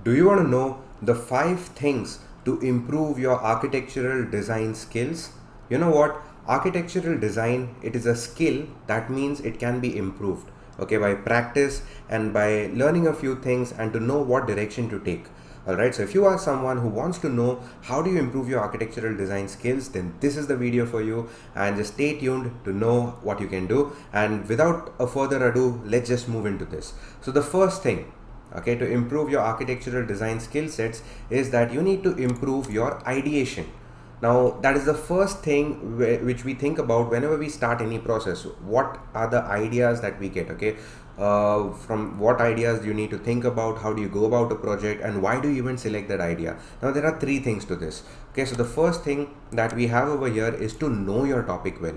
Do you want to know the 5 things to improve your architectural design skills? You know what? Architectural design, it is a skill that means it can be improved. Okay, by practice and by learning a few things and to know what direction to take. Alright, so if you are someone who wants to know how do you improve your architectural design skills, then this is the video for you, and just stay tuned to know what you can do. And without a further ado, let's just move into this. So the first thing, okay, to improve your architectural design skill sets is that you need to improve your ideation. Now that is the first thing which we think about whenever we start any process. What are the ideas that we get? Okay, from what ideas do you need to think about? How do you go about a project, and why do you even select that idea? Now there are 3 things to this. Okay, so the first thing that we have over here is to know your topic well,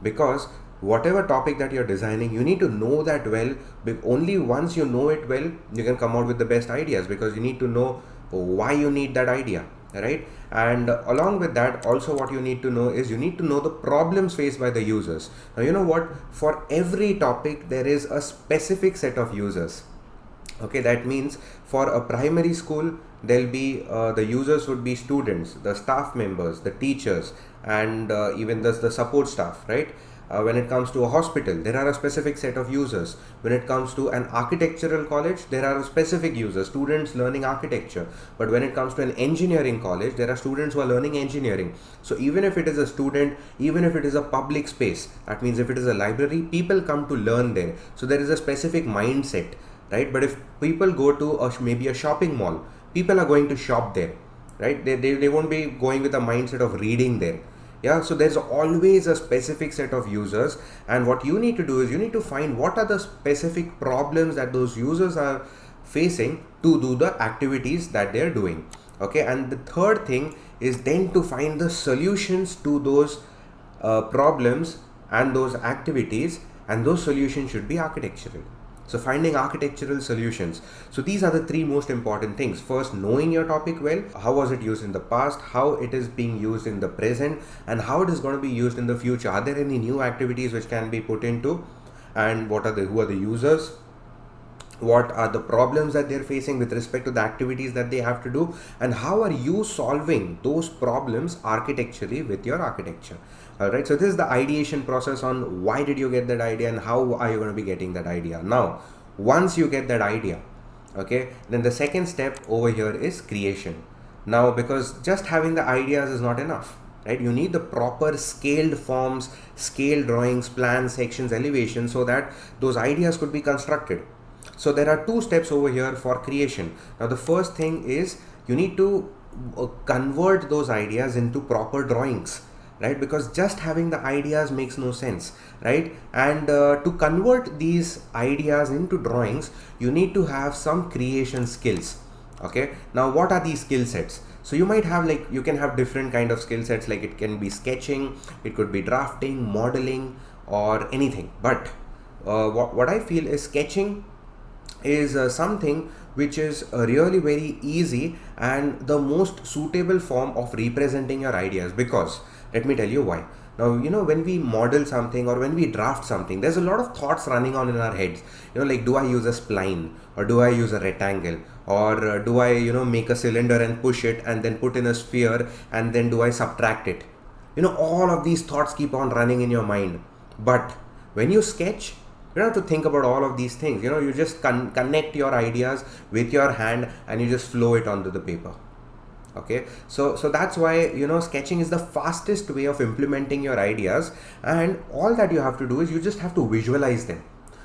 because whatever topic that you're designing, you need to know that well. Only once you know it well, you can come out with the best ideas, because you need to know why you need that idea, right? And along with that, also what you need to know is you need to know the problems faced by the users. Now you know what, for every topic there is a specific set of users. Okay, that means for a primary school, there'll be the users would be students, the staff members, the teachers, and even the support staff, right? When it comes to a hospital, there are a specific set of users. When it comes to an architectural college, there are specific users, students learning architecture. But when it comes to an engineering college, there are students who are learning engineering. So even if it is a student, even if it is a public space, that means if it is a library, people come to learn there. So there is a specific mindset, right? But if people go to maybe a shopping mall, people are going to shop there, right? They won't be going with a mindset of reading there. Yeah, so there's always a specific set of users, and what you need to do is you need to find what are the specific problems that those users are facing to do the activities that they're doing. Okay, and the third thing is then to find the solutions to those problems and those activities, and those solutions should be architectural. So finding architectural solutions. So these are the 3 most important things. First, knowing your topic well. How was it used in the past? How it is being used in the present? And how it is going to be used in the future? Are there any new activities which can be put into? And who are the users? What are the problems that they're facing with respect to the activities that they have to do, and how are you solving those problems architecturally with your architecture? All right, so this is the ideation process on why did you get that idea and how are you going to be getting that idea. Now once you get that idea, okay, then the second step over here is creation. Now, because just having the ideas is not enough, right? You need the proper scaled forms, scale drawings, plans, sections, elevations, so that those ideas could be constructed. So there are 2 steps over here for creation. Now the first thing is you need to convert those ideas into proper drawings, right? Because just having the ideas makes no sense, right? And to convert these ideas into drawings, you need to have some creation skills. Okay, now what are these skill sets? So you might have, like, you can have different kind of skill sets, like it can be sketching, it could be drafting, modeling, or anything. But what I feel is sketching is something which is really very easy and the most suitable form of representing your ideas, because let me tell you why. Now, when we model something or when we draft something, there's a lot of thoughts running on in our heads. Like, do I use a spline, or do I use a rectangle, or do I make a cylinder and push it and then put in a sphere, and then do I subtract it? All of these thoughts keep on running in your mind. But when you sketch, you don't have to think about all of these things. You just connect your ideas with your hand and you just flow it onto the paper. Okay, so that's why sketching is the fastest way of implementing your ideas, and all that you have to do is you just have to visualize them.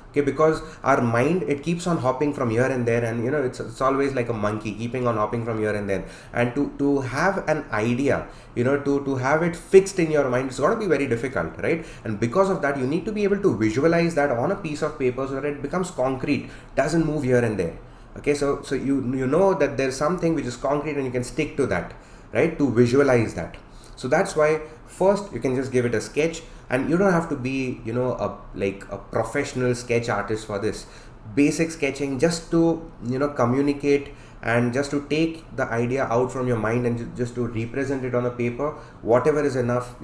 Okay, because our mind, it keeps on hopping from here and there, and it's always like a monkey keeping on hopping from here and there. And to have an idea, to have it fixed in your mind, it's going to be very difficult, right? And because of that, you need to be able to visualize that on a piece of paper so that it becomes concrete, doesn't move here and there. Okay, so you know that there's something which is concrete and you can stick to that, right, to visualize that. So that's why first you can just give it a sketch, and you don't have to be a professional sketch artist for this. Basic sketching, just to communicate and just to take the idea out from your mind and just to represent it on a paper, whatever is enough,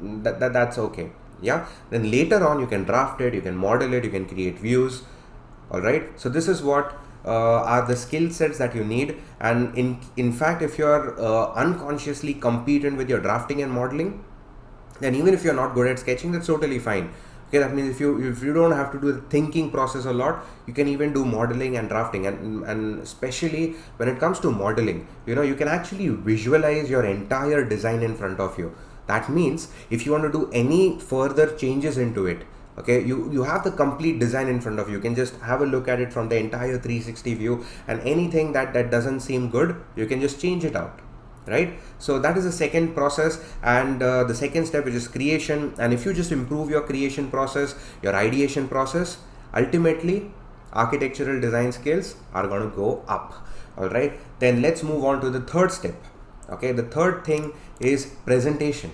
that's okay. Yeah, then later on you can draft it, you can model it, you can create views. All right, so this is what are the skill sets that you need. And in fact, if you're unconsciously competent with your drafting and modeling, then even if you're not good at sketching, that's totally fine. Okay, that means if you don't have to do the thinking process a lot, you can even do modeling and drafting. And especially when it comes to modeling, you can actually visualize your entire design in front of you. That means if you want to do any further changes into it, okay, you have the complete design in front of you. You can just have a look at it from the entire 360 view, and anything that doesn't seem good, you can just change it out, right? So that is the second process. And the second step, which is creation. And if you just improve your creation process, your ideation process, ultimately architectural design skills are going to go up. All right, then let's move on to the third step. Okay, the third thing is presentation.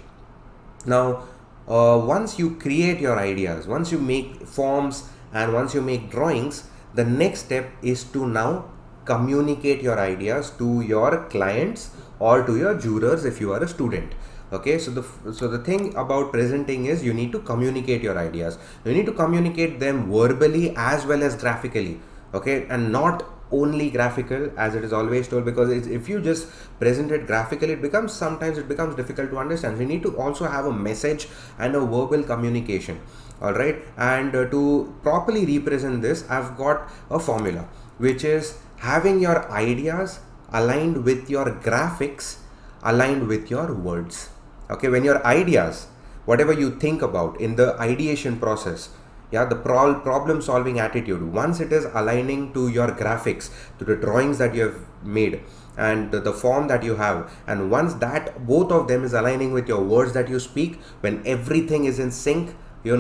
Now once you create your ideas, once you make forms, and once you make drawings, the next step is to now communicate your ideas to your clients or to your jurors if you are a student. Okay, so the thing about presenting is you need to communicate your ideas. You need to communicate them verbally as well as graphically. Okay, and not only graphical as it is always told, because if you just present it graphically, sometimes it becomes difficult to understand. We need to also have a message and a verbal communication. All right, and to properly represent this, I've got a formula, which is having your ideas aligned with your graphics, aligned with your words. Okay, when your ideas, whatever you think about in the ideation process, yeah, the problem solving attitude, once it is aligning to your graphics, to the drawings that you have made, and the form that you have, and once that both of them is aligning with your words that you speak, when everything is in sync, your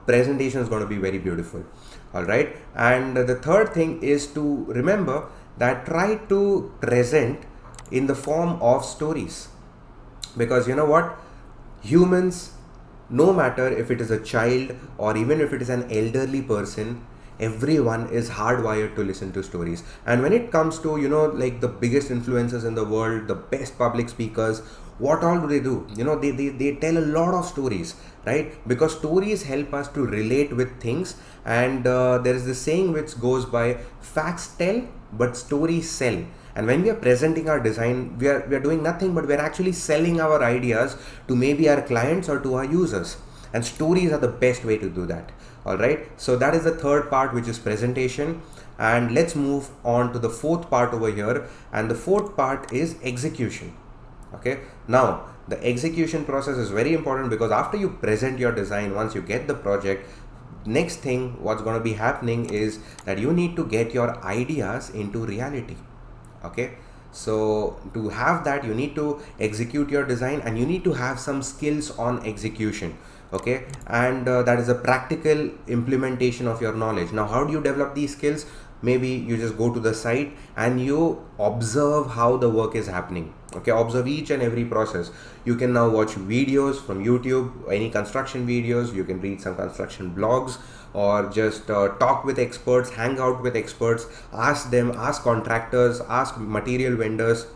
presentation is going to be very beautiful. All right, and the third thing is to remember that try to present in the form of stories, because you know what, humans, no matter if it is a child or even if it is an elderly person, everyone is hardwired to listen to stories. And when it comes to like the biggest influencers in the world, the best public speakers, what all do? They tell a lot of stories, right? Because stories help us to relate with things. And there is this saying which goes by, facts tell but stories sell. And when we are presenting our design, we are doing nothing but we are actually selling our ideas to maybe our clients or to our users. And stories are the best way to do that. All right, so that is the third part, which is presentation. And let's move on to the fourth part over here. And the fourth part is execution. Okay, now the execution process is very important, because after you present your design, once you get the project, next thing what's going to be happening is that you need to get your ideas into reality. Okay, so to have that, you need to execute your design, and you need to have some skills on execution. Okay, and that is a practical implementation of your knowledge. Now, how do you develop these skills? Maybe you just go to the site and you observe how the work is happening. Okay, observe each and every process. You can now watch videos from YouTube, any construction videos. You can read some construction blogs, or just talk with experts, hang out with experts, ask them, ask contractors, ask material vendors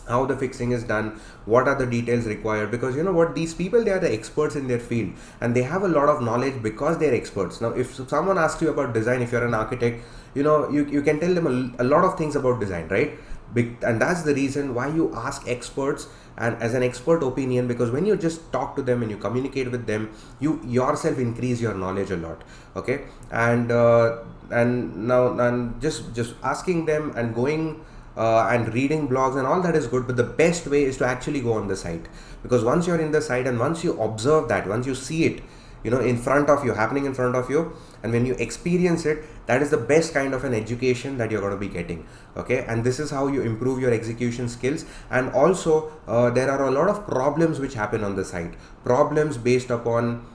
how the fixing is done, what are the details required, because you know what, these people, they are the experts in their field, and they have a lot of knowledge because they're experts. Now if someone asks you about design, if you're an architect, you can tell them a lot of things about design, right? And that's the reason why you ask experts and as an expert opinion, because when you just talk to them and you communicate with them, you yourself increase your knowledge a lot. Okay, and now and just asking them and going and reading blogs and all that is good, but the best way is to actually go on the site, because once you're in the site and once you observe that, once you see it in front of you, happening in front of you, and when you experience it, that is the best kind of an education that you're going to be getting. Okay, and this is how you improve your execution skills. And also there are a lot of problems which happen on the site, problems based upon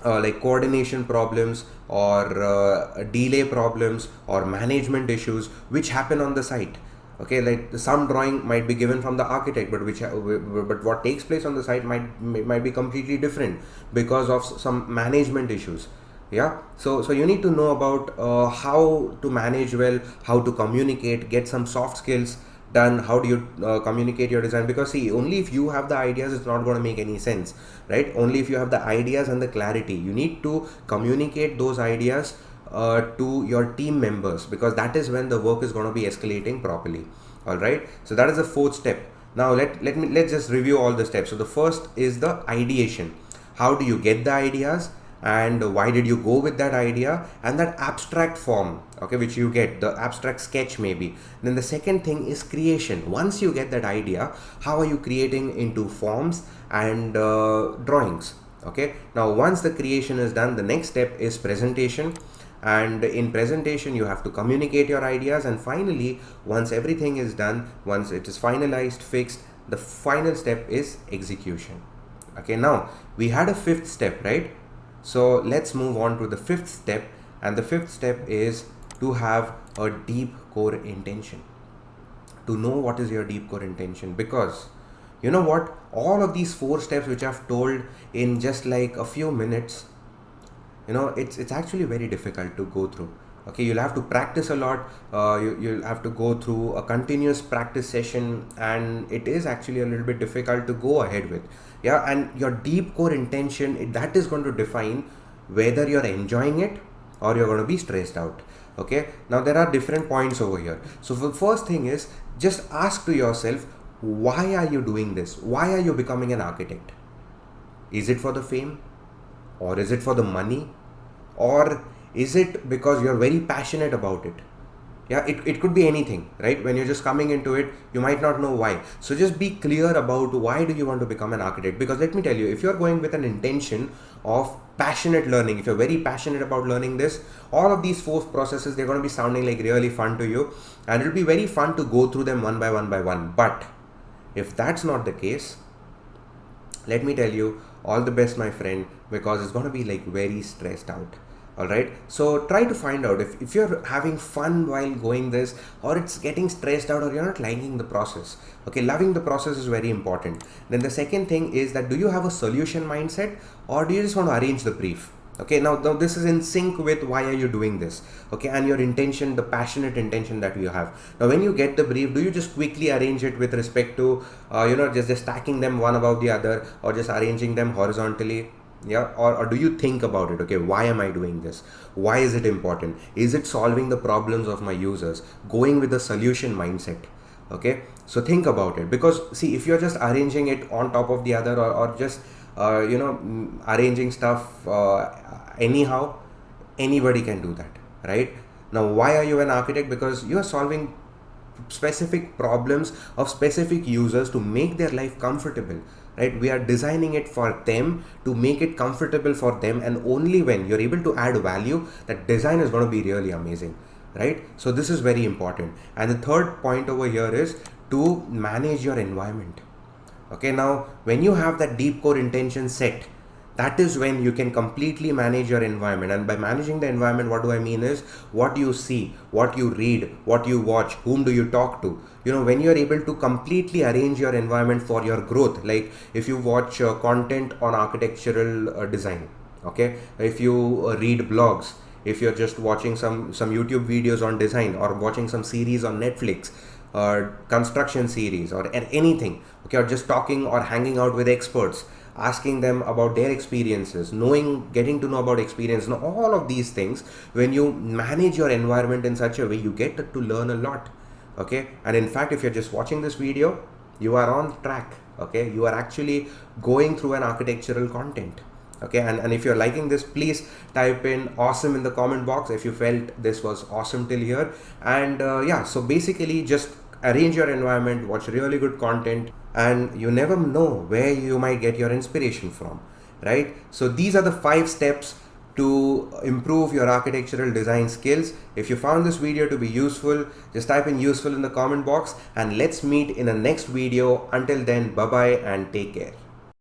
like coordination problems, or delay problems, or management issues which happen on the site. Okay, like some drawing might be given from the architect, but what takes place on the site might be completely different because of some management issues. Yeah, so you need to know about how to manage well, how to communicate, get some soft skills done. How do you communicate your design? Because see, only if you have the ideas, it's not going to make any sense, right? Only if you have the ideas and the clarity, you need to communicate those ideas to your team members, because that is when the work is going to be escalating properly. All right, so that is the fourth step. Now let's just review all the steps. So the first is the ideation. How do you get the ideas, and why did you go with that idea, and that abstract form, okay, which you get, the abstract sketch maybe. Then the second thing is creation. Once you get that idea, how are you creating into forms and drawings? Okay, now once the creation is done, the next step is presentation. And in presentation you have to communicate your ideas, and finally, once everything is done, once it is finalized, fixed, the final step is execution. Okay, now we had a fifth step, right? So let's move on to the fifth step, and the fifth step is to have a deep core intention. To know what is your deep core intention, because you know what, all of these four steps which I've told in just like a few minutes, it's actually very difficult to go through. Okay, you'll have to practice a lot. You'll have to go through a continuous practice session, and it is actually a little bit difficult to go ahead with. Yeah, and your deep core intention, that is going to define whether you're enjoying it or you're going to be stressed out. Okay, now there are different points over here. So the first thing is, just ask to yourself, why are you doing this? Why are you becoming an architect? Is it for the fame, or is it for the money, or is it because you're very passionate about it? Yeah, it could be anything, right? When you're just coming into it, you might not know why. So just be clear about why do you want to become an architect. Because let me tell you, if you're going with an intention of passionate learning, if you're very passionate about learning this, all of these four processes, they're going to be sounding like really fun to you, and it'll be very fun to go through them one by one by one. But if that's not the case, let me tell you, all the best, my friend, because it's going to be like very stressed out. All right, so try to find out if you're having fun while going this, or it's getting stressed out, or you're not liking the process. Okay, loving the process is very important. Then the second thing is that, do you have a solution mindset, or do you just want to arrange the brief? Okay, now this is in sync with why are you doing this, okay, and your intention, the passionate intention that you have. Now when you get the brief, do you just quickly arrange it with respect to just stacking them one above the other, or just arranging them horizontally? Yeah, or do you think about it? Okay, why am I doing this? Why is it important? Is it solving the problems of my users? Going with the solution mindset. Okay, so think about it, because see, if you're just arranging it on top of the other, or just arranging stuff anyhow, anybody can do that, right? Now why are you an architect? Because you are solving specific problems of specific users to make their life comfortable, right? We are designing it for them to make it comfortable for them, and only when you're able to add value, that design is going to be really amazing, right? So this is very important. And the third point over here is to manage your environment. Okay, now when you have that deep core intention set, that is when you can completely manage your environment. And by managing the environment, what do I mean is, what you see, what you read, what you watch, whom do you talk to. When you're able to completely arrange your environment for your growth, like if you watch content on architectural design, okay, if you read blogs, if you're just watching some YouTube videos on design, or watching some series on Netflix, or construction series, or anything, okay, or just talking or hanging out with experts, asking them about their experiences, getting to know about experience. Now all of these things, when you manage your environment in such a way, you get to learn a lot. Okay, and in fact, if you're just watching this video, you are on track. Okay, you are actually going through an architectural content. Okay, and if you're liking this, please type in awesome in the comment box if you felt this was awesome till here. And yeah, so basically just arrange your environment, watch really good content, and you never know where you might get your inspiration from, right? So these are the 5 steps to improve your architectural design skills. If you found this video to be useful, just type in useful in the comment box, and let's meet in the next video. Until then, bye bye and take care.